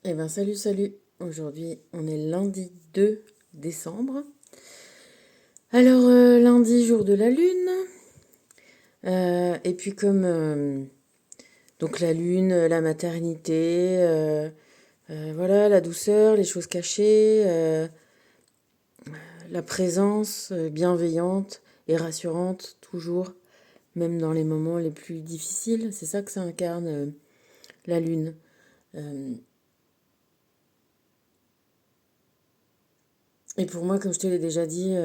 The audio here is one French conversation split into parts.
Eh ben salut, salut. Aujourd'hui, on est lundi 2 décembre. Alors, lundi, jour de la lune. Et puis comme donc la lune, la maternité, voilà, la douceur, les choses cachées, la présence bienveillante et rassurante toujours, même dans les moments les plus difficiles. C'est ça que ça incarne la lune. Euh, et pour moi, comme je te l'ai déjà dit,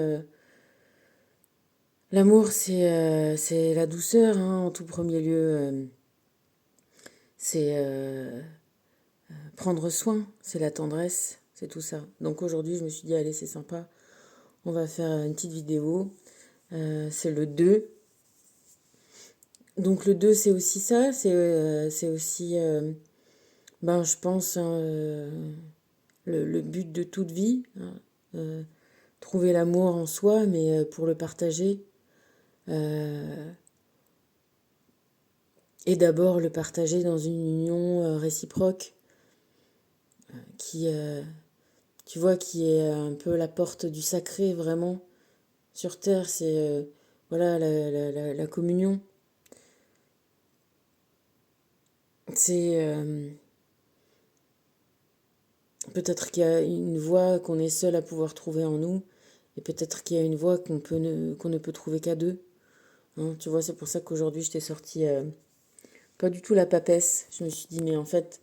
l'amour, c'est la douceur, hein, en tout premier lieu. C'est prendre soin, c'est la tendresse, c'est tout ça. Donc aujourd'hui, je me suis dit, allez, c'est sympa, on va faire une petite vidéo. C'est le 2. Donc le 2, c'est aussi ça, c'est aussi, ben, je pense, hein, le but de toute vie, hein. Euh, Trouver l'amour en soi, mais pour le partager. Euh, et d'abord le partager dans une union réciproque qui, tu vois, qui est un peu la porte du sacré, vraiment. Sur Terre, c'est voilà la communion. C'est peut-être qu'il y a une voie qu'on est seul à pouvoir trouver en nous, et peut-être qu'il y a une voie qu'on ne peut trouver qu'à deux. Hein, tu vois, c'est pour ça qu'aujourd'hui, je t'ai sorti pas du tout la papesse. Je me suis dit, mais en fait,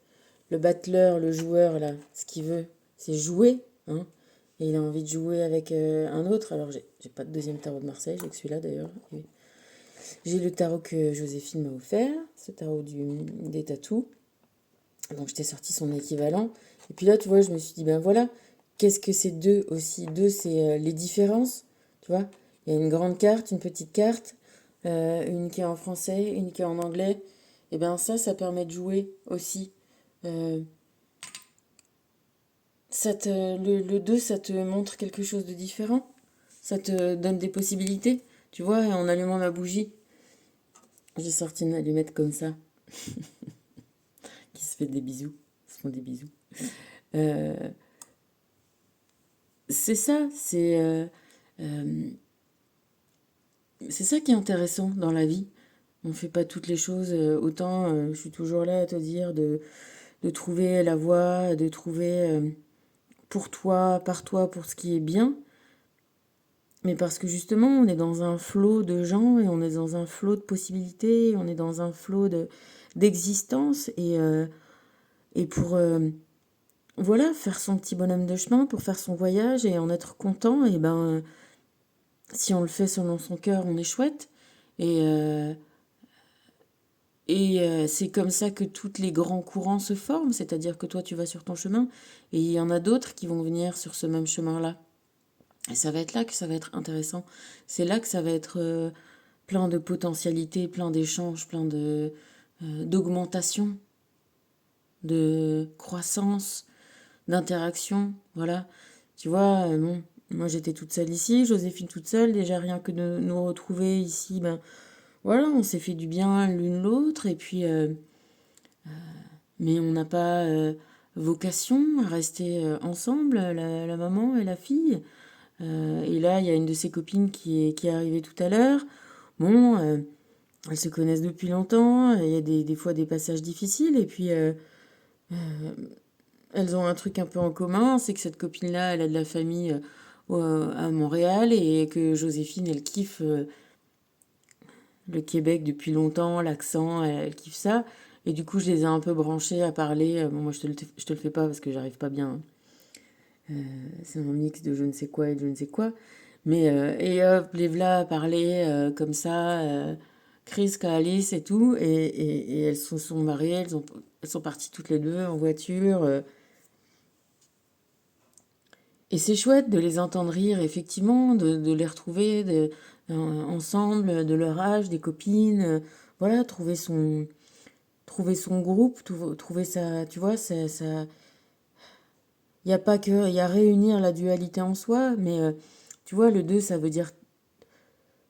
le battleur, le joueur, là, ce qu'il veut, c'est jouer. Hein, et il a envie de jouer avec un autre. Alors, j'ai pas de deuxième tarot de Marseille, j'ai que celui-là d'ailleurs. J'ai le tarot que Joséphine m'a offert, ce tarot des tatous. Donc je t'ai sorti son équivalent. Et puis là, tu vois, je me suis dit, ben voilà, qu'est-ce que c'est deux aussi? Deux, c'est les différences. Tu vois, il y a une grande carte, une petite carte, une qui est en français, une qui est en anglais. Et ben ça permet de jouer aussi. Euh, le 2, ça te montre quelque chose de différent. Ça te donne des possibilités. Tu vois, en allumant ma bougie, j'ai sorti une allumette comme ça, qui se fait des bisous. Ils se font des bisous. Euh, c'est ça, euh, c'est ça qui est intéressant dans la vie. On ne fait pas toutes les choses autant. Je suis toujours là à te dire de trouver la voie, de trouver pour toi, par toi, pour ce qui est bien. Mais parce que justement, on est dans un flot de gens et on est dans un flot de possibilités, on est dans un flot d'existence. Et pour voilà, faire son petit bonhomme de chemin, pour faire son voyage et en être content, et ben si on le fait selon son cœur, on est chouette. Et, euh, c'est comme ça que tous les grands courants se forment, c'est-à-dire que toi, tu vas sur ton chemin et il y en a d'autres qui vont venir sur ce même chemin-là. Et ça va être là que ça va être intéressant. C'est là que ça va être plein de potentialités, plein d'échanges, plein d'augmentation, de croissance, d'interaction. Voilà. Tu vois, bon, moi j'étais toute seule ici, Joséphine toute seule, déjà rien que de nous retrouver ici, ben voilà, on s'est fait du bien l'une l'autre, et puis, mais on n'a pas vocation à rester ensemble, la maman et la fille. Et là, il y a une de ses copines qui est arrivée tout à l'heure. Bon, elles se connaissent depuis longtemps, il y a des fois des passages difficiles, et puis elles ont un truc un peu en commun, c'est que cette copine-là, elle a de la famille à Montréal, et que Joséphine, elle kiffe le Québec depuis longtemps, l'accent, elle kiffe ça. Et du coup, je les ai un peu branchés à parler. Bon, moi, je te le fais pas parce que j'arrive pas bien. C'est un mix de je ne sais quoi et de je ne sais quoi. Mais, et hop, les v'là à parler comme ça, Chris, Alice et tout. Et elles se sont mariées, elles sont parties toutes les deux en voiture. Et c'est chouette de les entendre rire, effectivement, de les retrouver ensemble, de leur âge, des copines. Voilà, trouver son groupe, trouver sa, tu vois, il y a pas que, il y a réunir la dualité en soi, mais tu vois, le 2 ça veut dire,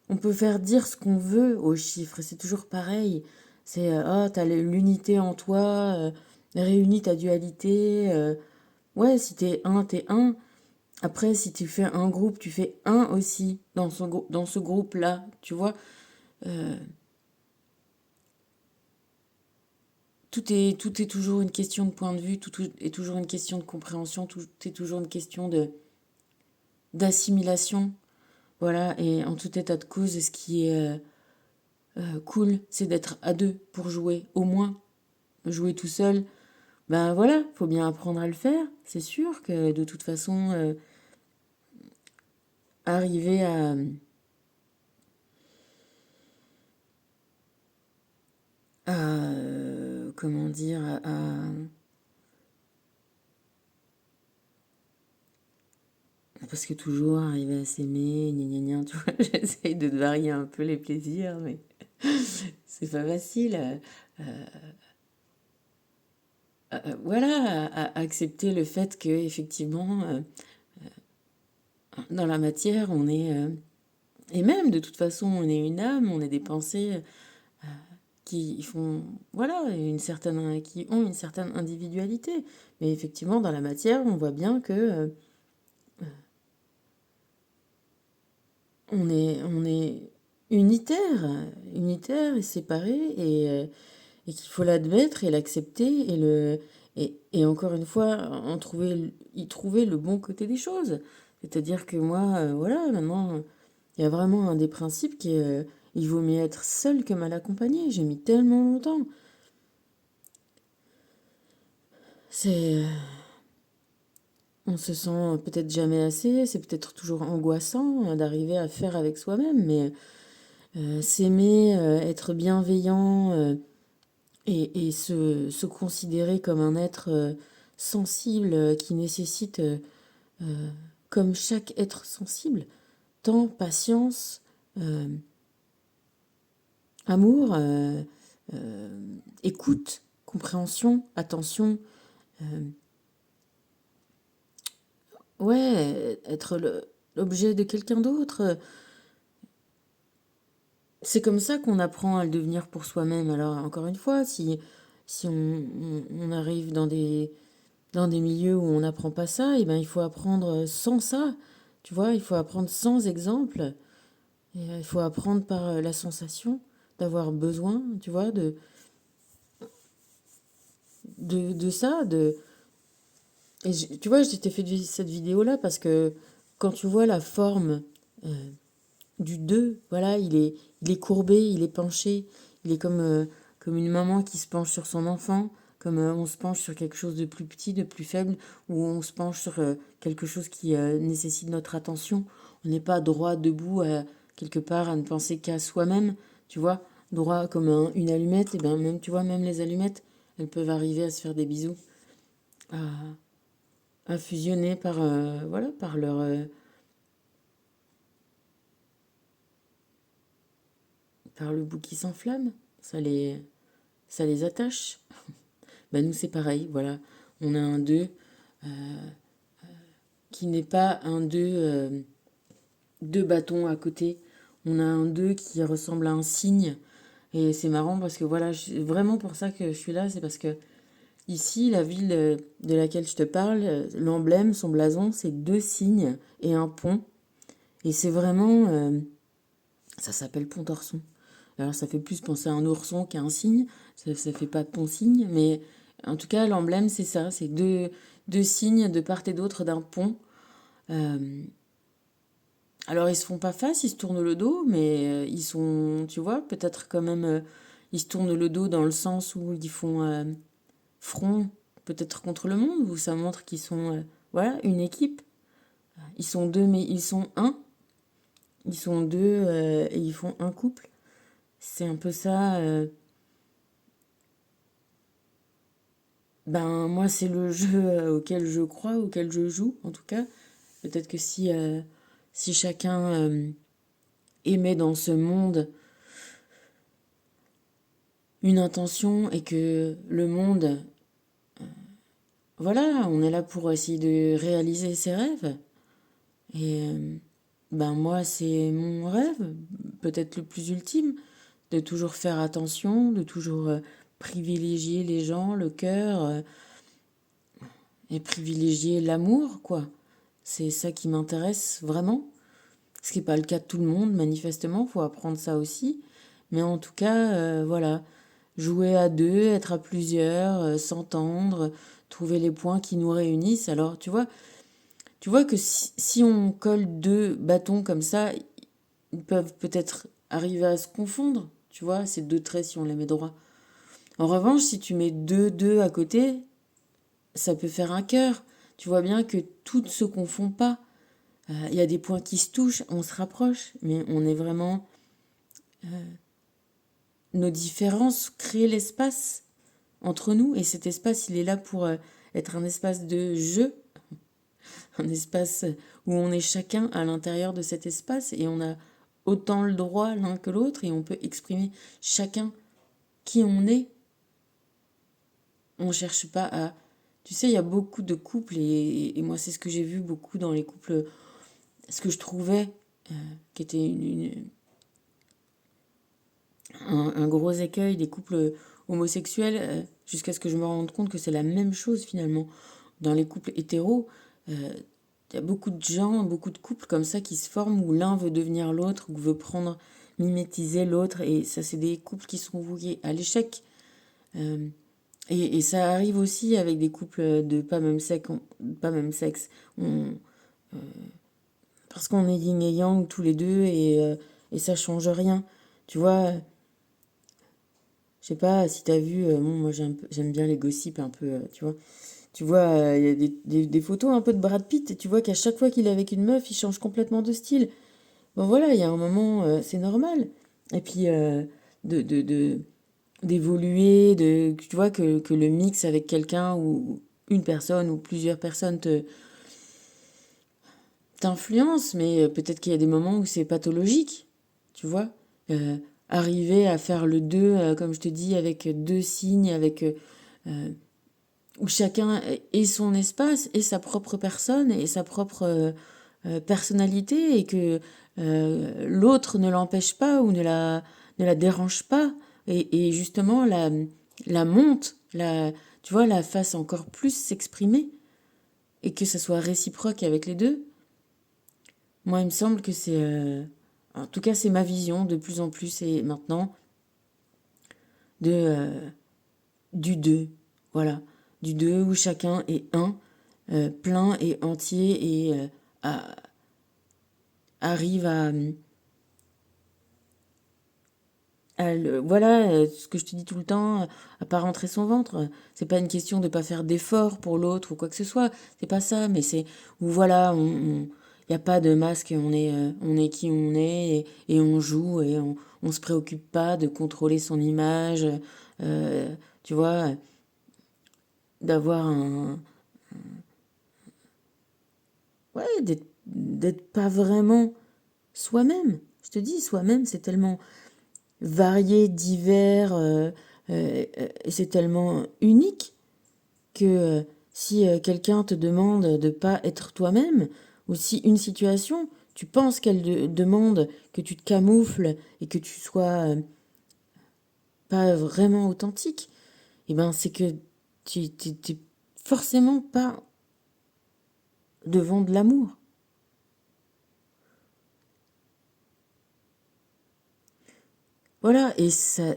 on peut faire dire ce qu'on veut aux chiffres, c'est toujours pareil. C'est, ah, t'as l'unité en toi, réunis ta dualité. Ouais, si t'es un, t'es un. Après, si tu fais un groupe, tu fais un aussi dans ce groupe-là, tu vois. Euh, tout est toujours une question de point de vue, tout est toujours une question de compréhension, tout est toujours une question d'assimilation. Voilà, et en tout état de cause, ce qui est cool, c'est d'être à deux pour jouer, au moins. Jouer tout seul, ben voilà, faut bien apprendre à le faire. C'est sûr que de toute façon, arriver comment dire, parce que toujours arriver à s'aimer, gna gna gna, tu vois, j'essaye de varier un peu les plaisirs, mais c'est pas facile. Voilà, à accepter le fait que effectivement, dans la matière, on est, et même de toute façon, on est une âme, on est des pensées qui font, voilà, qui ont une certaine individualité. Mais effectivement, dans la matière, on voit bien que on est unitaire et séparé, et qu'il faut l'admettre et l'accepter et encore une fois, y trouver le bon côté des choses. C'est-à-dire que moi, voilà, maintenant, il y a vraiment un des principes qui est il vaut mieux être seul que mal accompagné. J'ai mis tellement longtemps. C'est, on se sent peut-être jamais assez, c'est peut-être toujours angoissant d'arriver à faire avec soi-même, mais s'aimer, être bienveillant et se considérer comme un être sensible qui nécessite, comme chaque être sensible, temps, patience, euh, amour, écoute, compréhension, attention. euh, ouais, être l'objet de quelqu'un d'autre. C'est comme ça qu'on apprend à le devenir pour soi-même. Alors, encore une fois, si on arrive dans des milieux où on n'apprend pas ça, eh ben, il faut apprendre sans ça. Tu vois, il faut apprendre sans exemple. Et, il faut apprendre par la sensation d'avoir besoin, tu vois, de ça. Tu vois, je t'ai fait cette vidéo-là parce que quand tu vois la forme du 2, voilà, il est courbé, il est penché, il est comme une maman qui se penche sur son enfant, comme on se penche sur quelque chose de plus petit, de plus faible, ou on se penche sur quelque chose qui nécessite notre attention. On n'est pas droit debout quelque part à ne penser qu'à soi-même, tu vois, droit comme une allumette, et bien même, tu vois, même les allumettes, elles peuvent arriver à se faire des bisous, à, à fusionner voilà, par par le bout qui s'enflamme. Ça les attache. Bah nous c'est pareil, voilà. On a un 2 qui n'est pas un 2 deux bâtons à côté. On a un 2 qui ressemble à un cygne. Et c'est marrant parce que voilà, vraiment pour ça que je suis là, c'est parce que ici, la ville de laquelle je te parle, l'emblème, son blason, c'est deux cygnes et un pont. Et c'est vraiment... ça s'appelle Pont d'Orson. Alors ça fait plus penser à un ourson qu'à un cygne. Ça fait pas pont-cygne, mais en tout cas, l'emblème, c'est ça. C'est deux cygnes de part et d'autre d'un pont. Euh, alors ils se font pas face, ils se tournent le dos, mais ils sont, tu vois, peut-être quand même, ils se tournent le dos dans le sens où ils font front, peut-être contre le monde, où ça montre qu'ils sont, voilà, une équipe. Ils sont deux, mais ils sont un. Ils sont deux et ils font un couple. C'est un peu ça. Ben moi, c'est le jeu auquel je crois, auquel je joue, en tout cas. Peut-être que si chacun émet dans ce monde une intention et que le monde, voilà, on est là pour essayer de réaliser ses rêves. Et ben moi, c'est mon rêve, peut-être le plus ultime, de toujours faire attention, de toujours privilégier les gens, le cœur, et privilégier l'amour, quoi. C'est ça qui m'intéresse vraiment. Ce qui n'est pas le cas de tout le monde, manifestement, faut apprendre ça aussi. Mais en tout cas, voilà, jouer à deux, être à plusieurs, s'entendre, trouver les points qui nous réunissent. Alors, tu vois que si on colle deux bâtons comme ça, ils peuvent peut-être arriver à se confondre, tu vois, ces deux traits si on les met droits. En revanche, si tu mets deux à côté, ça peut faire un cœur. Tu vois bien que tout ne se confond pas. Il y a des points qui se touchent, on se rapproche, mais on est vraiment... Nos différences créent l'espace entre nous, et cet espace, il est là pour être un espace de jeu, un espace où on est chacun à l'intérieur de cet espace, et on a autant le droit l'un que l'autre, et on peut exprimer chacun qui on est. On cherche pas à... Tu sais, il y a beaucoup de couples, et moi c'est ce que j'ai vu beaucoup dans les couples, ce que je trouvais qui était un gros écueil des couples homosexuels, jusqu'à ce que je me rende compte que c'est la même chose finalement. Dans les couples hétéros, il y a beaucoup de gens, beaucoup de couples comme ça qui se forment où l'un veut devenir l'autre, ou veut prendre, mimétiser l'autre, et ça c'est des couples qui sont voués à l'échec. Et ça arrive aussi avec des couples de pas même sexe. Parce qu'on est yin et yang tous les deux, et ça change rien. Tu vois, je sais pas si t'as vu, bon, moi j'aime bien les gossips un peu, tu vois. Tu vois, il y a des photos un peu de Brad Pitt, et tu vois qu'à chaque fois qu'il est avec une meuf, il change complètement de style. Bon voilà, il y a un moment, c'est normal. Et puis, de, de, de, d'évoluer, tu vois, que le mix avec quelqu'un ou une personne ou plusieurs personnes t'influence, mais peut-être qu'il y a des moments où c'est pathologique, tu vois. Euh, Arriver à faire le deux, comme je te dis, avec deux signes, avec où chacun ait son espace et sa propre personne et sa propre personnalité, et que l'autre ne l'empêche pas ou ne la dérange pas, et justement la monte, tu vois, la fasse encore plus s'exprimer, et que ça soit réciproque avec les deux. Moi, il me semble que c'est... en tout cas, c'est ma vision de plus en plus, et maintenant, de, du deux. Voilà. Du deux où chacun est un, plein et entier, et arrive voilà, ce que je te dis tout le temps, à pas rentrer son ventre. C'est pas une question de pas faire d'efforts pour l'autre ou quoi que ce soit. C'est pas ça, mais c'est où voilà, y a pas de masque, on est qui on est, et on joue, et on se préoccupe pas de contrôler son image, tu vois, d'avoir ouais, d'être pas vraiment soi-même. Je te dis, soi-même, c'est tellement varié, divers, et c'est tellement unique que si quelqu'un te demande de pas être toi-même, ou si une situation, tu penses qu'elle demande que tu te camoufles et que tu sois pas vraiment authentique, eh ben c'est que tu t'es forcément pas devant de l'amour. Voilà, et ça,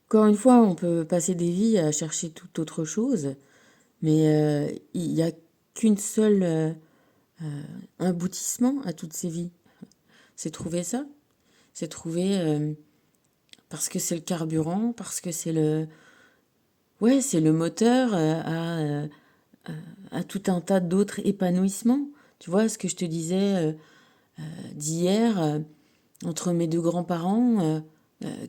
encore une fois, on peut passer des vies à chercher toute autre chose, mais il n'y a qu'une seule aboutissement à toutes ces vies. C'est trouver ça. C'est trouver parce que c'est le carburant, parce que c'est ouais, c'est le moteur à tout un tas d'autres épanouissements. Tu vois, ce que je te disais d'hier, entre mes deux grands-parents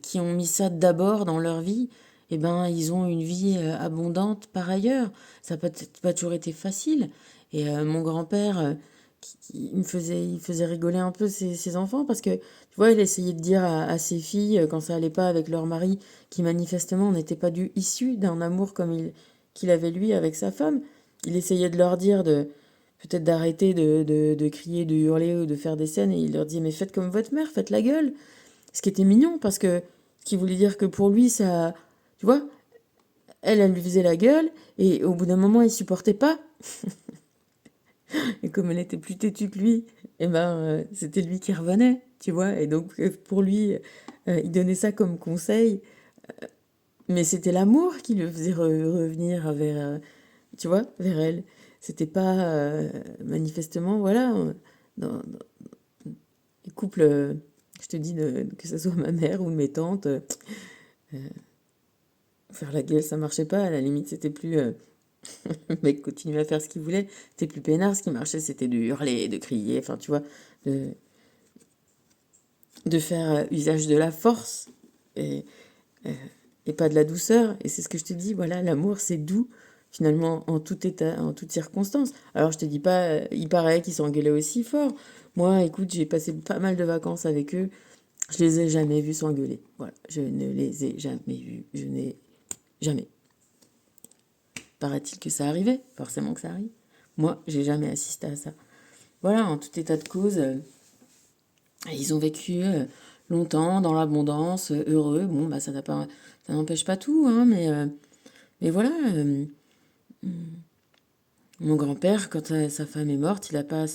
qui ont mis ça d'abord dans leur vie, eh ben, ils ont une vie abondante par ailleurs. Ça n'a peut-être pas toujours été facile. Et mon grand-père, il faisait rigoler un peu ses enfants, parce que, tu vois, il essayait de dire à ses filles, quand ça allait pas avec leur mari, qui manifestement n'était pas issu d'un amour comme qu'il avait lui avec sa femme, il essayait de leur dire peut-être d'arrêter de crier, de hurler ou de faire des scènes, et il leur dit, mais faites comme votre mère, faites la gueule. Ce qui était mignon, parce que ce qui voulait dire que pour lui, ça, tu vois, elle lui faisait la gueule, et au bout d'un moment, il supportait pas. Et comme elle était plus têtue que lui, eh ben, c'était lui qui revenait, tu vois. Et donc, pour lui, il donnait ça comme conseil. Mais c'était l'amour qui le faisait revenir vers, tu vois, vers elle. C'était pas, manifestement, voilà, dans les couples, je te dis, que ce soit ma mère ou mes tantes, faire la gueule, ça marchait pas. À la limite, c'était plus... le mec continuait à faire ce qu'il voulait. C'était plus peinard. Ce qui marchait, c'était de hurler, de crier, enfin, tu vois, de, de faire usage de la force et, euh, et pas de la douceur. Et c'est ce que je te dis, voilà, l'amour, c'est doux, finalement, en tout état, en toutes circonstances. Alors, je te dis pas, il paraît qu'ils s'engueulaient aussi fort. Moi, écoute, j'ai passé pas mal de vacances avec eux. Je les ai jamais vus s'engueuler. Voilà, je ne les ai jamais vus. Je n'ai jamais. Paraît-il que ça arrivait, forcément que ça arrive. Moi, j'ai jamais assisté à ça. Voilà, en tout état de cause, ils ont vécu longtemps dans l'abondance, heureux. Bon, bah ça n'empêche pas tout, hein, mais voilà. Mon grand-père, quand sa femme est morte, il a pas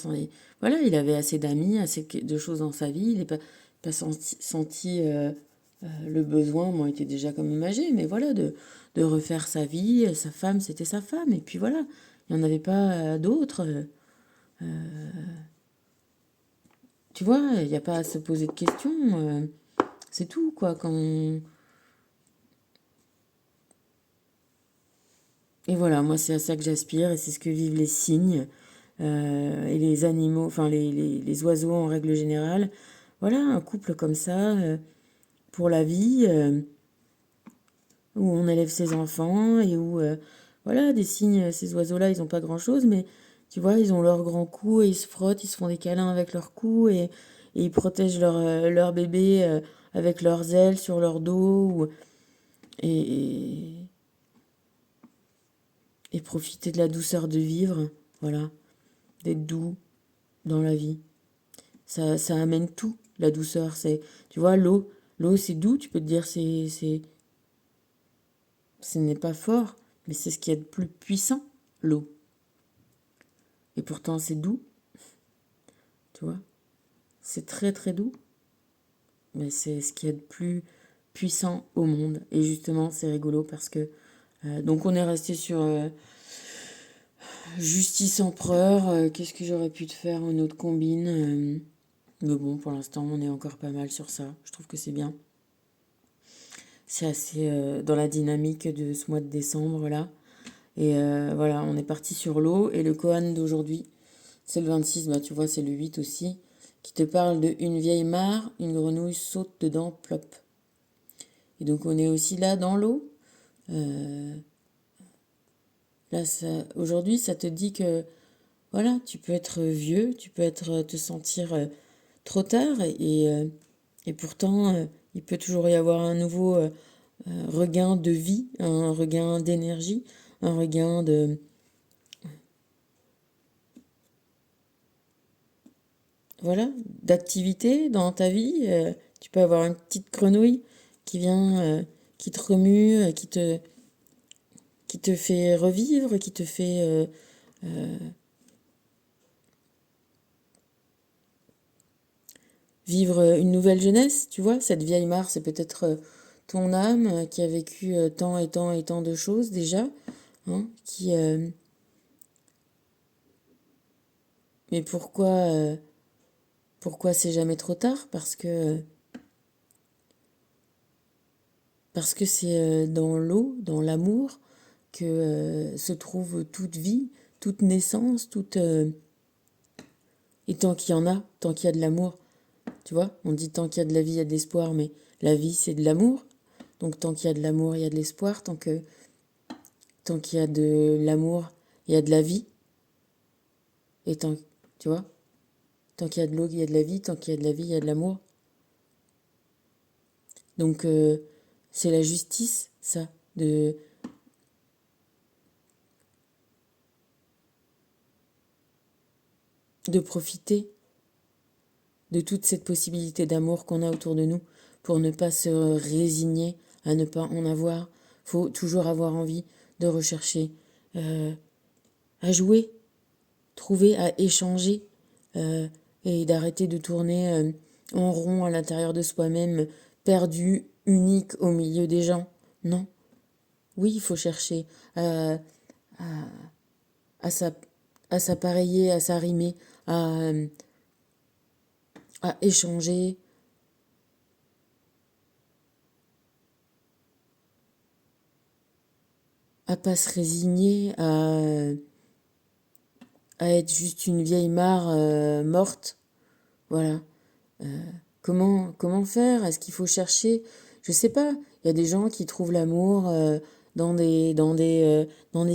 voilà, il avait assez d'amis, assez de choses dans sa vie. Il n'est pas senti le besoin. Moi, il était déjà quand même âgé, mais voilà, de refaire sa vie. Sa femme, c'était sa femme, et puis voilà, il n'y en avait pas d'autres. Tu vois, il n'y a pas à se poser de questions. C'est tout, quoi. Et voilà, moi, c'est à ça que j'aspire, et c'est ce que vivent les cygnes et les animaux, enfin les oiseaux en règle générale. Voilà, un couple comme ça, pour la vie, où on élève ses enfants et où, voilà, des cygnes, ces oiseaux-là, ils n'ont pas grand-chose, mais tu vois, ils ont leur grand cou et ils se frottent, ils se font des câlins avec leur cou et ils protègent leur bébé avec leurs ailes sur leur dos et, et profiter de la douceur de vivre, voilà, d'être doux dans la vie. Ça amène tout, la douceur. Tu vois, l'eau c'est doux, tu peux te dire ce n'est pas fort, mais c'est ce qui est de plus puissant, l'eau. Et pourtant c'est doux, tu vois. C'est très très doux, mais c'est ce qui est de plus puissant au monde. Et justement, c'est rigolo parce que donc on est resté sur justice empereur. Qu'est-ce que j'aurais pu te faire en autre combine mais bon, pour l'instant, on est encore pas mal sur ça. Je trouve que c'est bien. C'est assez dans la dynamique de ce mois de décembre là. Et voilà, on est parti sur l'eau. Et le koan d'aujourd'hui, c'est le 26, bah tu vois, c'est le 8 aussi, qui te parle de une vieille mare, une grenouille saute dedans, plop. Et donc on est aussi là dans l'eau. Euh, Là, aujourd'hui, ça te dit que voilà, tu peux être vieux, tu peux te sentir trop tard et pourtant il peut toujours y avoir un nouveau regain de vie, un regain d'énergie, un regain de voilà, d'activité dans ta vie. Tu peux avoir une petite grenouille qui vient, qui te remue, qui te fait revivre, qui te fait vivre une nouvelle jeunesse, tu vois. Cette vieille mare, c'est peut-être ton âme qui a vécu tant et tant et tant de choses déjà, hein, mais pourquoi c'est jamais trop tard? Parce que c'est dans l'eau, dans l'amour, que se trouve toute vie, toute naissance, et tant qu'il y en a, tant qu'il y a de l'amour, tu vois, on dit tant qu'il y a de la vie, il y a de l'espoir, mais la vie, c'est de l'amour. Donc tant qu'il y a de l'amour, il y a de l'espoir. Tant qu'il y a de l'amour, il y a de la vie. Et tu vois, tant qu'il y a de l'eau, il y a de la vie. Tant qu'il y a de la vie, il y a de l'amour. Donc c'est la justice, ça, de de profiter de toute cette possibilité d'amour qu'on a autour de nous pour ne pas se résigner à ne pas en avoir. Faut toujours avoir envie de rechercher, à jouer, trouver, à échanger et d'arrêter de tourner en rond à l'intérieur de soi-même, perdu, unique au milieu des gens. Non. Oui, il faut chercher à, à, à s'a- à s'appareiller, à s'arrimer, à échanger, à pas se résigner, à être juste une vieille mare morte. Voilà. Comment faire? Est-ce qu'il faut chercher? Je sais pas. Il y a des gens qui trouvent l'amour dans des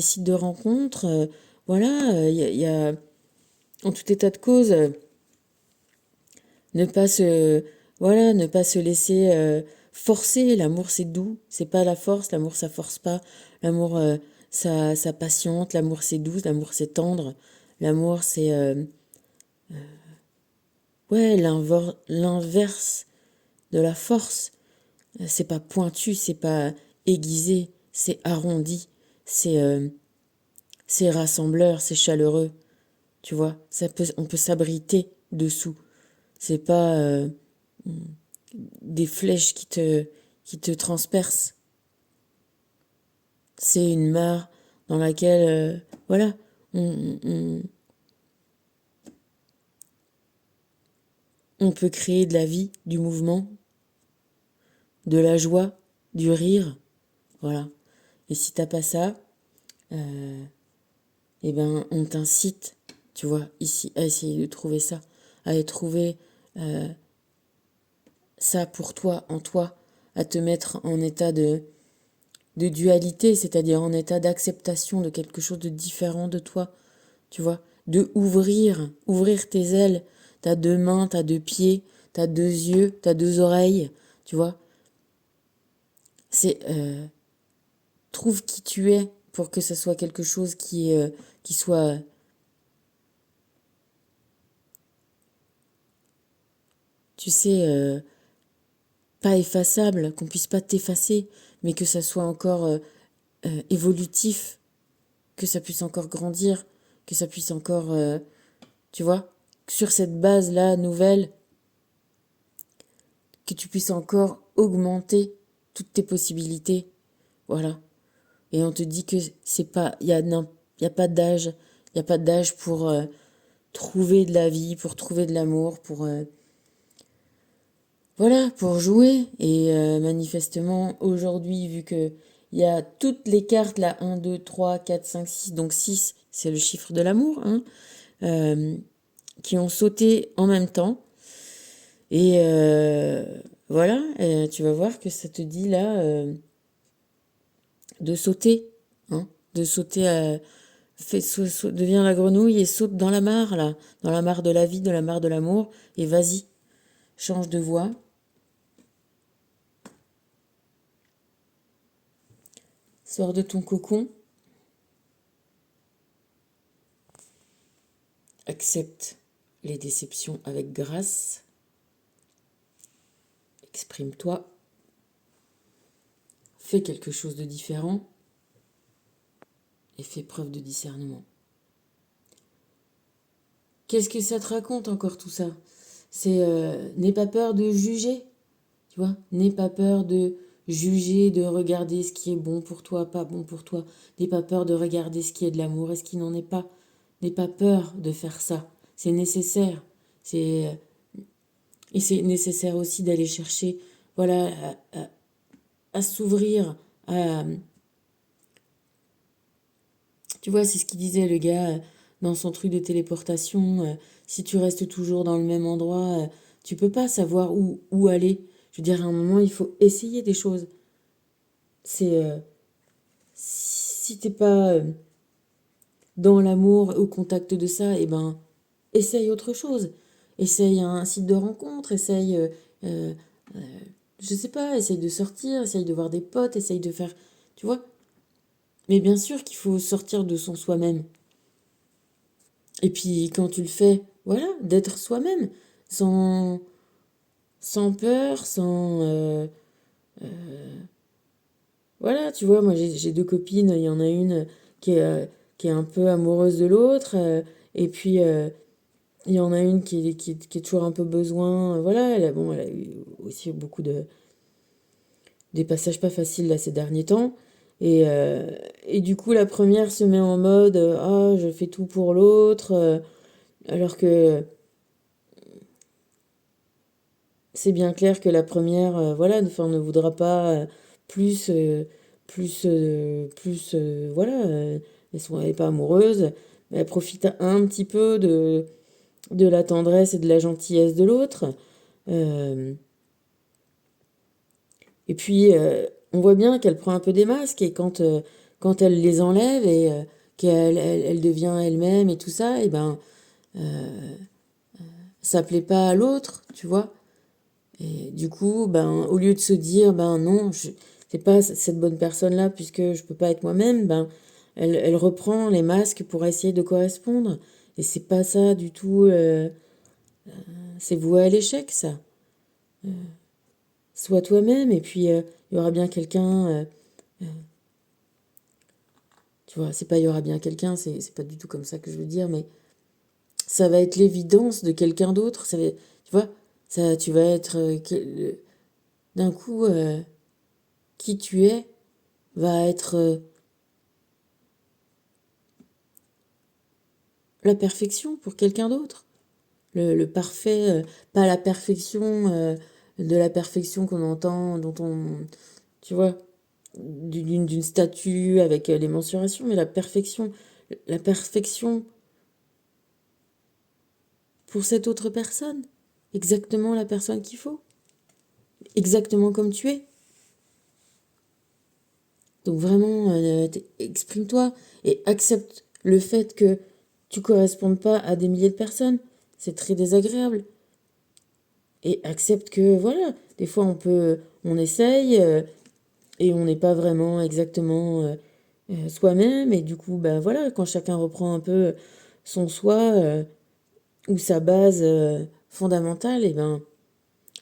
sites de rencontres. Voilà. Il y a, en tout état de cause, ne pas se, voilà, ne pas se laisser forcer. L'amour, c'est doux. C'est pas la force. L'amour, ça force pas. L'amour, ça patiente. L'amour, c'est doux. L'amour, c'est tendre. L'amour, c'est ouais, l'inverse de la force. C'est pas pointu, c'est pas aiguisé, c'est arrondi, c'est c'est rassembleur, c'est chaleureux. Tu vois, on peut s'abriter dessous. C'est pas des flèches qui te transpercent. C'est une mare dans laquelle, voilà, on, on, on peut créer de la vie, du mouvement, de la joie, du rire. Voilà. Et si t'as pas ça, eh ben, on t'incite, tu vois, ici, à essayer de trouver ça, à trouver ça pour toi, en toi, à te mettre en état de dualité, c'est-à-dire en état d'acceptation de quelque chose de différent de toi, tu vois, de ouvrir tes ailes, t'as deux mains, t'as deux pieds, t'as deux yeux, t'as deux oreilles, tu vois, c'est trouve qui tu es pour que ce soit quelque chose qui soit, tu sais, pas effaçable, qu'on puisse pas t'effacer, mais que ça soit encore évolutif, que ça puisse encore grandir, que ça puisse encore, tu vois, sur cette base-là nouvelle, que tu puisses encore augmenter toutes tes possibilités, voilà. Et on te dit que c'est pas, y a pas d'âge, il y a pas d'âge pour trouver de la vie, pour trouver de l'amour, pour voilà, pour jouer. Et manifestement, aujourd'hui, vu que il y a toutes les cartes, là, 1, 2, 3, 4, 5, 6, donc 6, c'est le chiffre de l'amour, hein, euh, qui ont sauté en même temps. Et voilà, tu vas voir que ça te dit là de sauter, hein, de sauter, deviens la grenouille et saute dans la mare, là, dans la mare de la vie, de la mare de l'amour, et vas-y, change de voie. Sors de ton cocon, accepte les déceptions avec grâce, exprime-toi, fais quelque chose de différent et fais preuve de discernement. Qu'est-ce que ça te raconte encore tout ça? C'est n'aie pas peur de juger, tu vois? N'aie pas peur de juger, de regarder ce qui est bon pour toi, pas bon pour toi. N'aie pas peur de regarder ce qui est de l'amour et ce qui n'en est pas. N'aie pas peur de faire ça. C'est nécessaire. C'est et c'est nécessaire aussi d'aller chercher, voilà, à s'ouvrir, à, tu vois, c'est ce qu'il disait le gars dans son truc de téléportation. Si tu restes toujours dans le même endroit, tu peux pas savoir où aller. Je veux dire, à un moment, il faut essayer des choses. C'est si t'es pas dans l'amour, au contact de ça, eh ben, essaye autre chose. Essaye un site de rencontre, essaye, euh, je sais pas, essaye de sortir, essaye de voir des potes, essaye de faire, tu vois. Mais bien sûr qu'il faut sortir de son soi-même. Et puis quand tu le fais voilà, d'être soi-même, sans, sans peur, sans... voilà, tu vois, moi j'ai deux copines, il y en a une qui est un peu amoureuse de l'autre, et puis il y en a une qui est toujours un peu besoin, voilà, bon, elle a eu aussi beaucoup des passages pas faciles là ces derniers temps. Et, euh, et du coup, la première se met en mode ah, je fais tout pour l'autre, alors que c'est bien clair que la première, voilà, enfin, ne voudra pas plus, voilà, elle n'est pas amoureuse, mais elle profite un petit peu de la tendresse et de la gentillesse de l'autre. Euh, Et puis, on voit bien qu'elle prend un peu des masques et quand elle les enlève et qu'elle devient elle-même et tout ça, et ben, ça plaît pas à l'autre, tu vois. Et du coup, ben, au lieu de se dire, ben non, c'est pas cette bonne personne-là puisque je peux pas être moi-même, ben, elle reprend les masques pour essayer de correspondre. Et c'est pas ça du tout, c'est voué à l'échec, ça. Sois toi-même et puis il y aura bien quelqu'un. Tu vois, c'est pas il y aura bien quelqu'un, c'est pas du tout comme ça que je veux dire, mais ça va être l'évidence de quelqu'un d'autre. Tu vois, ça, tu vas être d'un coup, qui tu es va être la perfection pour quelqu'un d'autre. Le parfait, pas la perfection de la perfection qu'on entend, dont on, tu vois, d'une statue avec les mensurations, mais la perfection pour cette autre personne, exactement la personne qu'il faut. Exactement comme tu es. Donc vraiment, exprime-toi et accepte le fait que tu correspondes pas à des milliers de personnes. C'est très désagréable. Et accepte que, voilà, des fois on essaye et on n'est pas vraiment exactement soi-même. Et du coup, ben voilà, quand chacun reprend un peu son soi ou sa base fondamentale, et ben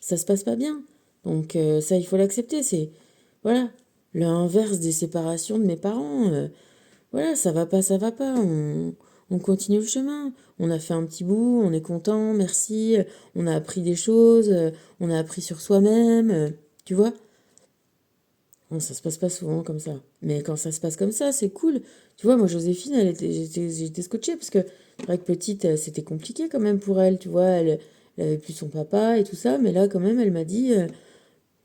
ça se passe pas bien. Donc ça, il faut l'accepter. C'est, voilà, l'inverse des séparations de mes parents. Voilà, ça va pas, ça va pas. On continue le chemin. On a fait un petit bout, on est content, merci. On a appris des choses, on a appris sur soi-même. Tu vois? Bon, ça se passe pas souvent comme ça. Mais quand ça se passe comme ça, c'est cool. Tu vois, moi, Joséphine, j'étais scotchée parce que c'est vrai que petite, c'était compliqué quand même pour elle. Tu vois, elle avait plus son papa et tout ça. Mais là, quand même, elle m'a dit,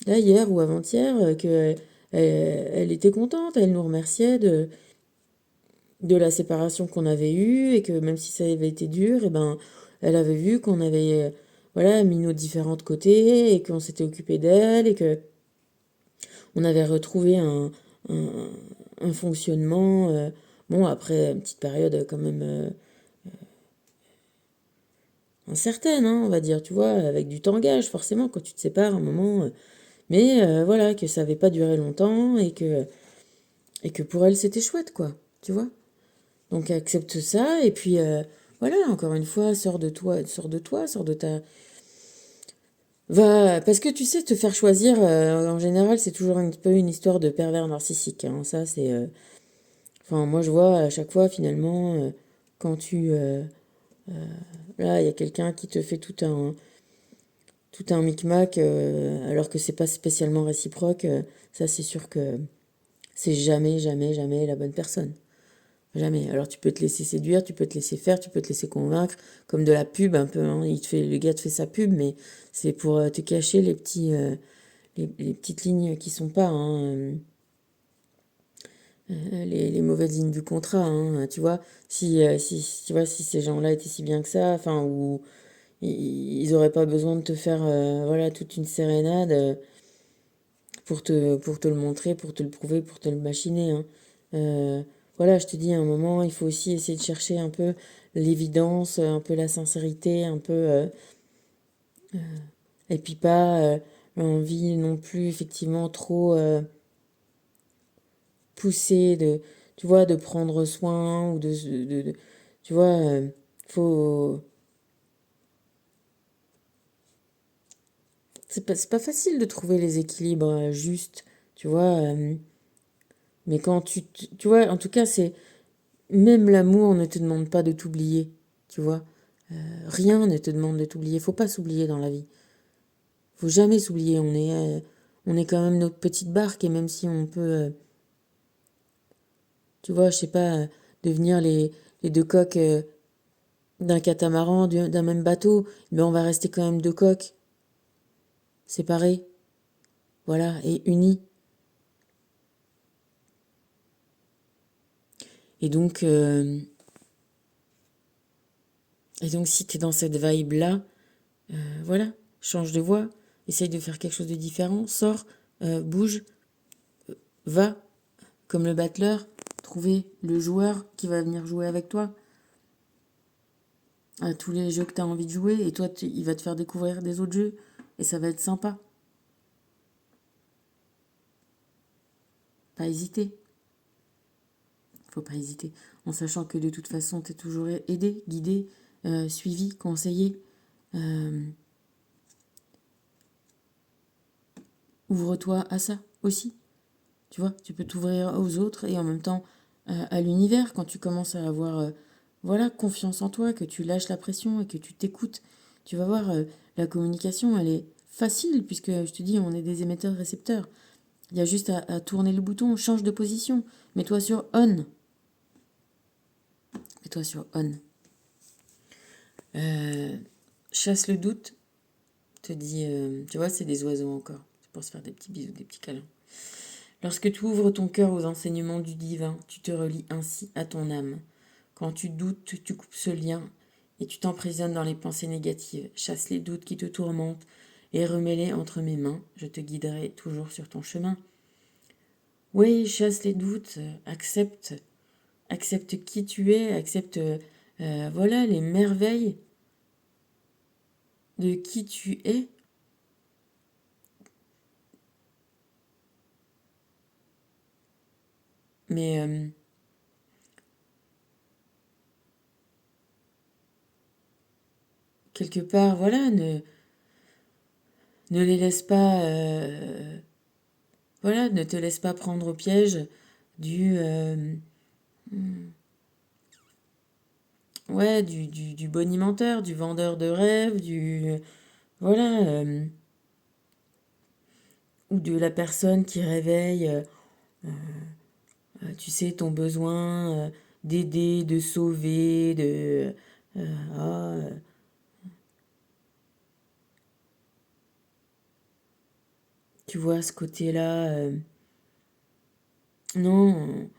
là, hier ou avant-hier, que elle était contente. Elle nous remerciait de la séparation qu'on avait eue et que même si ça avait été dur, et ben, elle avait vu qu'on avait voilà, mis nos différentes côtés et qu'on s'était occupé d'elle et que on avait retrouvé un, un fonctionnement. Bon, après une petite période quand même incertaine, hein, on va dire, tu vois, avec du tangage, forcément, quand tu te sépares un moment. Mais voilà, que ça n'avait pas duré longtemps et que pour elle, c'était chouette, quoi, tu vois. Donc accepte ça et puis voilà, encore une fois, sors de toi, sors de toi, sors de ta... Va, parce que tu sais, te faire choisir, en général, c'est toujours un peu une histoire de pervers narcissique, hein. Ça, c'est... Enfin, moi, je vois à chaque fois, finalement, quand tu... là, il y a quelqu'un qui te fait tout un micmac, alors que c'est pas spécialement réciproque, ça, c'est sûr que c'est jamais, jamais, jamais la bonne personne. Jamais. Alors tu peux te laisser séduire, tu peux te laisser faire, tu peux te laisser convaincre, comme de la pub un peu, hein. Le gars te fait sa pub, mais c'est pour te cacher les petites lignes qui sont pas, hein, les mauvaises lignes du contrat, hein, tu vois. Si tu vois, si ces gens-là étaient si bien que ça, enfin, ou ils auraient pas besoin de te faire, voilà, toute une sérénade pour te le montrer, pour te le prouver, pour te le machiner, hein. Voilà, je te dis, à un moment, il faut aussi essayer de chercher un peu l'évidence, un peu la sincérité, un peu... et puis pas l'envie non plus, effectivement, trop poussée de, tu vois, de prendre soin ou tu vois, faut... C'est pas facile de trouver les équilibres justes, tu vois. Mais quand tu vois, en tout cas, c'est même l'amour ne te demande pas de t'oublier, tu vois. Rien ne te demande de t'oublier. Faut pas s'oublier dans la vie. Faut jamais s'oublier. On est quand même notre petite barque et même si on peut, tu vois, je sais pas, devenir les deux coques d'un catamaran, d'un même bateau, mais on va rester quand même deux coques séparées, voilà, et unies. Et donc, si t'es dans cette vibe-là, voilà, change de voie, essaye de faire quelque chose de différent, sors, bouge, va, comme le battleur, trouver le joueur qui va venir jouer avec toi à tous les jeux que tu as envie de jouer, et toi, il va te faire découvrir des autres jeux, et ça va être sympa. Pas hésiter. Faut pas hésiter, en sachant que de toute façon, tu es toujours aidé, guidé, suivi, conseillé. Ouvre-toi à ça aussi. Tu vois, tu peux t'ouvrir aux autres et en même temps à l'univers quand tu commences à avoir voilà, confiance en toi, que tu lâches la pression et que tu t'écoutes. Tu vas voir, la communication, elle est facile puisque je te dis, on est des émetteurs-récepteurs. Il y a juste à tourner le bouton, change de position, mets-toi sur on. Mets-toi sur on. Chasse le doute, te dit, tu vois, c'est des oiseaux encore. C'est pour se faire des petits bisous, des petits câlins. Lorsque tu ouvres ton cœur aux enseignements du divin, tu te relis ainsi à ton âme. Quand tu doutes, tu coupes ce lien et tu t'emprisonnes dans les pensées négatives. Chasse les doutes qui te tourmentent et remets-les entre mes mains. Je te guiderai toujours sur ton chemin. Oui, chasse les doutes, accepte qui tu es, accepte voilà les merveilles de qui tu es. Mais quelque part, voilà, ne les laisse pas, voilà, ne te laisse pas prendre au piège du, ouais, du bonimenteur, du vendeur de rêves, voilà, ou de la personne qui réveille, tu sais, ton besoin d'aider, de sauver, ah, tu vois, ce côté-là, non,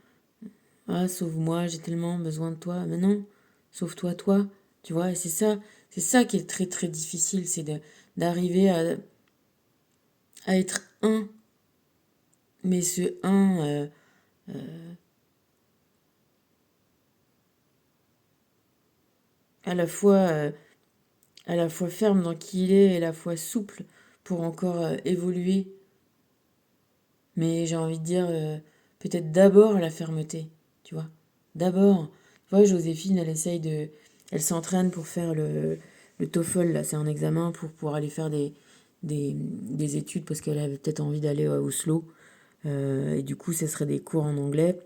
ah, sauve-moi, j'ai tellement besoin de toi, mais non, sauve-toi, toi, tu vois, et c'est ça qui est très très difficile, c'est d'arriver à être un, mais ce un, à la fois, à la fois ferme dans qui il est et à la fois souple pour encore évoluer. Mais j'ai envie de dire, peut-être d'abord la fermeté, tu vois. D'abord. Tu vois, Joséphine, elle essaye de... Elle s'entraîne pour faire le TOEFL, là, c'est un examen pour pouvoir aller faire des études parce qu'elle avait peut-être envie d'aller à Oslo. Et du coup, ce serait des cours en anglais.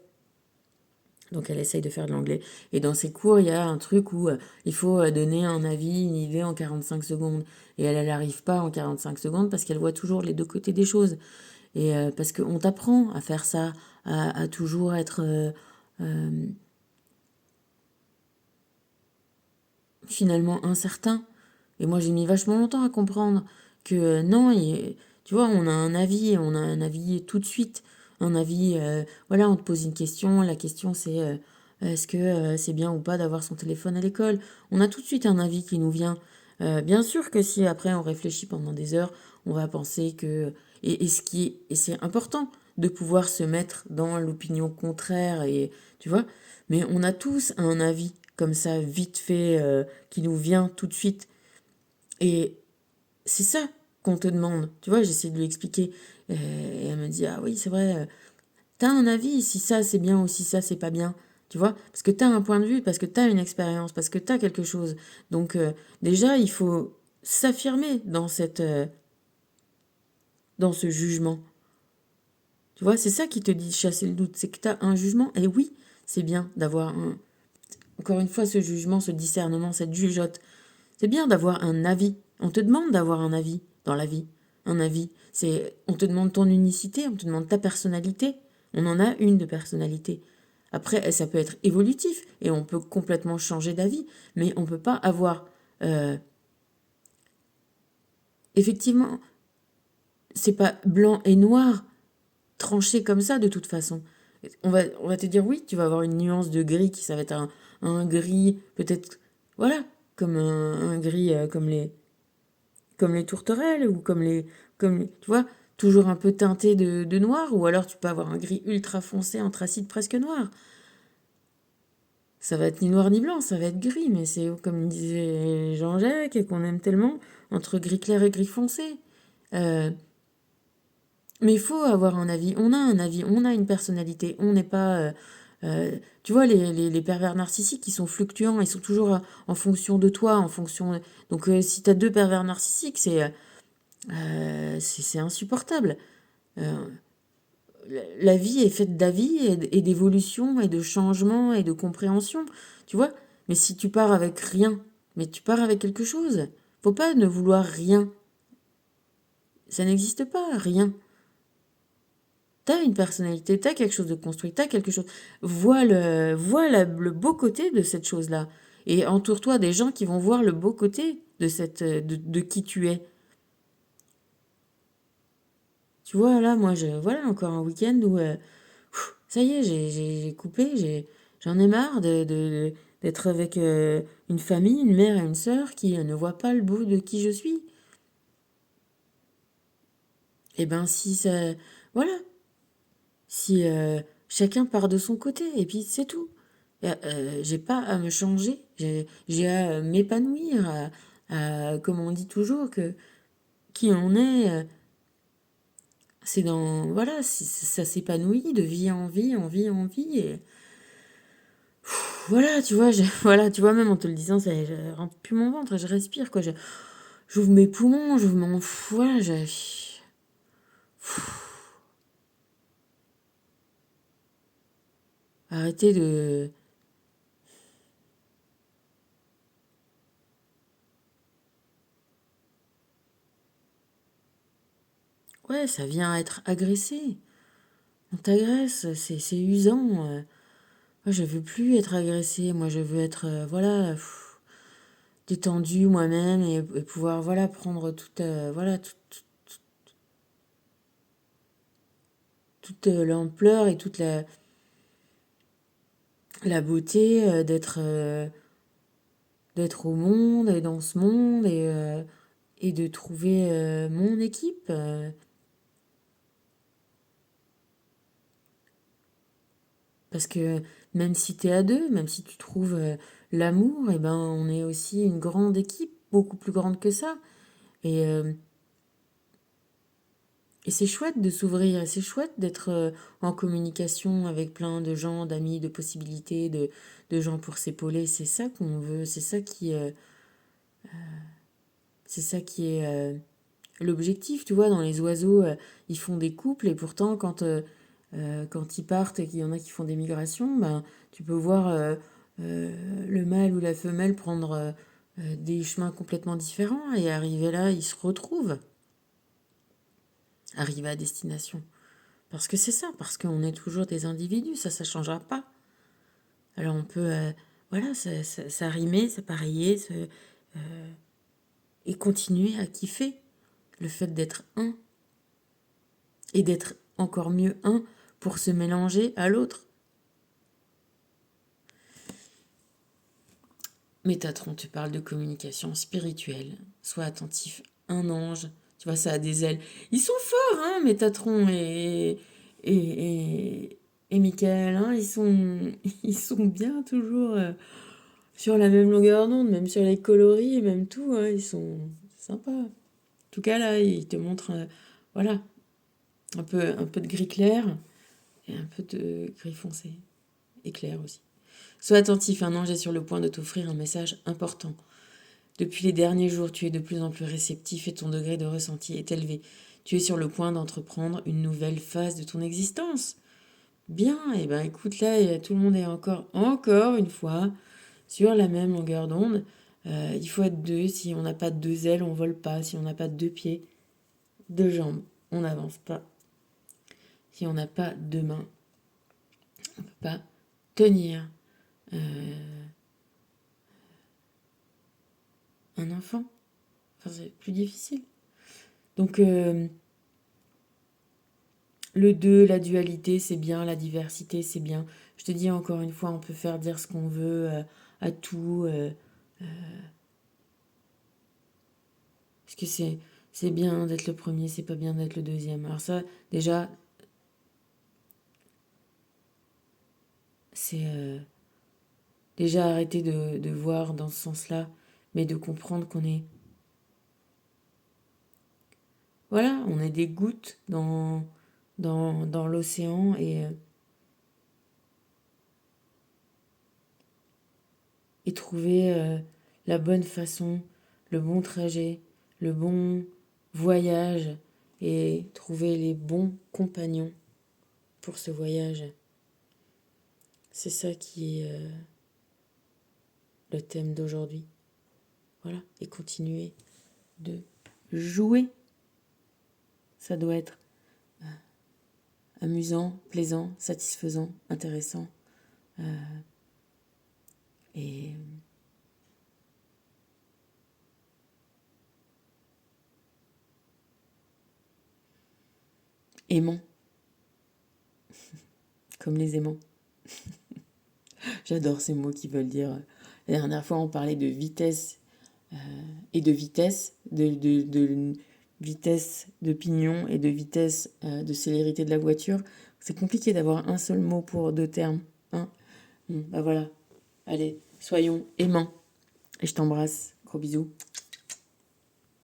Donc elle essaye de faire de l'anglais. Et dans ces cours, il y a un truc où il faut donner un avis, une idée en 45 secondes. Et elle n'arrive pas en 45 secondes parce qu'elle voit toujours les deux côtés des choses. Et parce qu'on t'apprend à faire ça, à toujours être finalement incertain. Et moi, j'ai mis vachement longtemps à comprendre que non, tu vois, on a un avis tout de suite. Un avis, voilà, on te pose une question, la question c'est est-ce que c'est bien ou pas d'avoir son téléphone à l'école? On a tout de suite un avis qui nous vient. Bien sûr que si après on réfléchit pendant des heures, on va penser que... Et c'est important de pouvoir se mettre dans l'opinion contraire, et tu vois, mais on a tous un avis comme ça, vite fait, qui nous vient tout de suite. Et c'est ça qu'on te demande. Tu vois, j'essaie de lui expliquer. Et elle me dit, ah oui, c'est vrai, t'as un avis si ça c'est bien ou si ça c'est pas bien. Tu vois, parce que t'as un point de vue, parce que t'as une expérience, parce que t'as quelque chose. Donc déjà, il faut s'affirmer dans cette dans ce jugement. Tu vois, c'est ça qui te dit chasser le doute, c'est que tu as un jugement. Et oui, c'est bien d'avoir encore une fois, ce jugement, ce discernement, cette jugeote. C'est bien d'avoir un avis. On te demande d'avoir un avis dans la vie. Un avis. On te demande ton unicité, on te demande ta personnalité. On en a une de personnalité. Après, ça peut être évolutif et on peut complètement changer d'avis, mais on ne peut pas avoir... Effectivement, c'est pas blanc et noir tranché comme ça de toute façon. On va te dire oui, tu vas avoir une nuance de gris qui ça va être un gris peut-être voilà, comme un gris comme les tourterelles ou tu vois, toujours un peu teinté de noir, ou alors tu peux avoir un gris ultra foncé, anthracite presque noir. Ça va être ni noir ni blanc, ça va être gris, mais c'est comme disait Jean-Jacques et qu'on aime tellement, entre gris clair et gris foncé. Mais il faut avoir un avis. On a un avis, on a une personnalité. On n'est pas... tu vois, les pervers narcissiques, ils sont fluctuants, ils sont toujours en fonction de toi, en fonction... Donc si tu as deux pervers narcissiques, c'est insupportable. Euh, la vie est faite d'avis et d'évolution et de changement et de compréhension, tu vois. Mais si tu pars avec rien, mais tu pars avec quelque chose. Faut pas ne vouloir rien. Ça n'existe pas, rien. T'as une personnalité, t'as quelque chose de construit, t'as quelque chose. Vois le beau côté de cette chose-là. Et entoure-toi des gens qui vont voir le beau côté de qui tu es. Tu vois, là, moi, voilà, encore un week-end où, ça y est, j'ai coupé, j'en ai marre d'être avec une famille, une mère et une sœur qui ne voient pas le bout de qui je suis. Et ben, si ça. Voilà. Si chacun part de son côté, et puis c'est tout. J'ai pas à me changer, j'ai à m'épanouir, comme on dit toujours, que qui on est, c'est dans. Voilà, ça s'épanouit de vie en vie, en vie en vie. Et voilà, tu vois, voilà, tu vois, même en te le disant, ça, je rentre plus mon ventre, je respire, quoi. J'ouvre mes poumons, j'ouvre mon. Voilà, arrêtez de. Ouais, ça vient à être agressé. On t'agresse, c'est usant. Moi, je veux plus être agressée. Moi, je veux être, voilà, détendue moi-même et pouvoir, voilà, prendre voilà, toute l'ampleur et toute la beauté d'être au monde et dans ce monde et de trouver mon équipe. Parce que même si tu es à deux, même si tu trouves l'amour, et ben, on est aussi une grande équipe, beaucoup plus grande que ça. Et, euh, Et c'est chouette de s'ouvrir, et c'est chouette d'être en communication avec plein de gens, d'amis, de possibilités, de gens pour s'épauler. C'est ça qu'on veut, c'est ça qui est l'objectif. Tu vois, dans les oiseaux, ils font des couples et pourtant, quand ils partent et qu'il y en a qui font des migrations, ben, tu peux voir le mâle ou la femelle prendre des chemins complètement différents et arriver là, ils se retrouvent, arriver à destination. Parce que c'est ça, parce qu'on est toujours des individus, ça ne changera pas. Alors on peut, voilà, s'arrimer, s'appareiller, et continuer à kiffer le fait d'être un, et d'être encore mieux un pour se mélanger à l'autre. Métatron, tu parles de communication spirituelle, sois attentif, un ange, tu vois, ça a des ailes. Ils sont forts, hein, Métatron et Michael, hein, ils sont bien toujours... sur la même longueur d'onde, même sur les coloris, même tout, hein, ils sont sympas. En tout cas, là, ils te montrent, voilà, un peu de gris clair et un peu de gris foncé et clair aussi. Sois attentif, un ange est sur le point de t'offrir un message important. Depuis les derniers jours, tu es de plus en plus réceptif et ton degré de ressenti est élevé. Tu es sur le point d'entreprendre une nouvelle phase de ton existence. Bien, et ben écoute, là, tout le monde est encore une fois, sur la même longueur d'onde. Il faut être deux. Si on n'a pas deux ailes, on vole pas. Si on n'a pas deux pieds, deux jambes, on n'avance pas. Si on n'a pas deux mains, on ne peut pas tenir un enfant. Enfin, c'est plus difficile. Donc, le deux, la dualité, c'est bien. La diversité, c'est bien. Je te dis encore une fois, on peut faire dire ce qu'on veut à tout. Parce que c'est bien d'être le premier, c'est pas bien d'être le deuxième. Alors ça, déjà, c'est déjà arrêter de voir dans ce sens-là, mais de comprendre qu'on est... Voilà, on est des gouttes dans l'océan et trouver la bonne façon, le bon trajet, le bon voyage et trouver les bons compagnons pour ce voyage. C'est ça qui est le thème d'aujourd'hui. Voilà, et continuer de jouer. Ça doit être amusant, plaisant, satisfaisant, intéressant. Et aimant, comme les aimants. J'adore ces mots qui veulent dire... La dernière fois, on parlait de vitesse et de vitesse, de vitesse de pignon et de vitesse de célérité de la voiture. C'est compliqué d'avoir un seul mot pour deux termes. Hein. Bah voilà. Allez, soyons aimants. Et je t'embrasse. Gros bisous.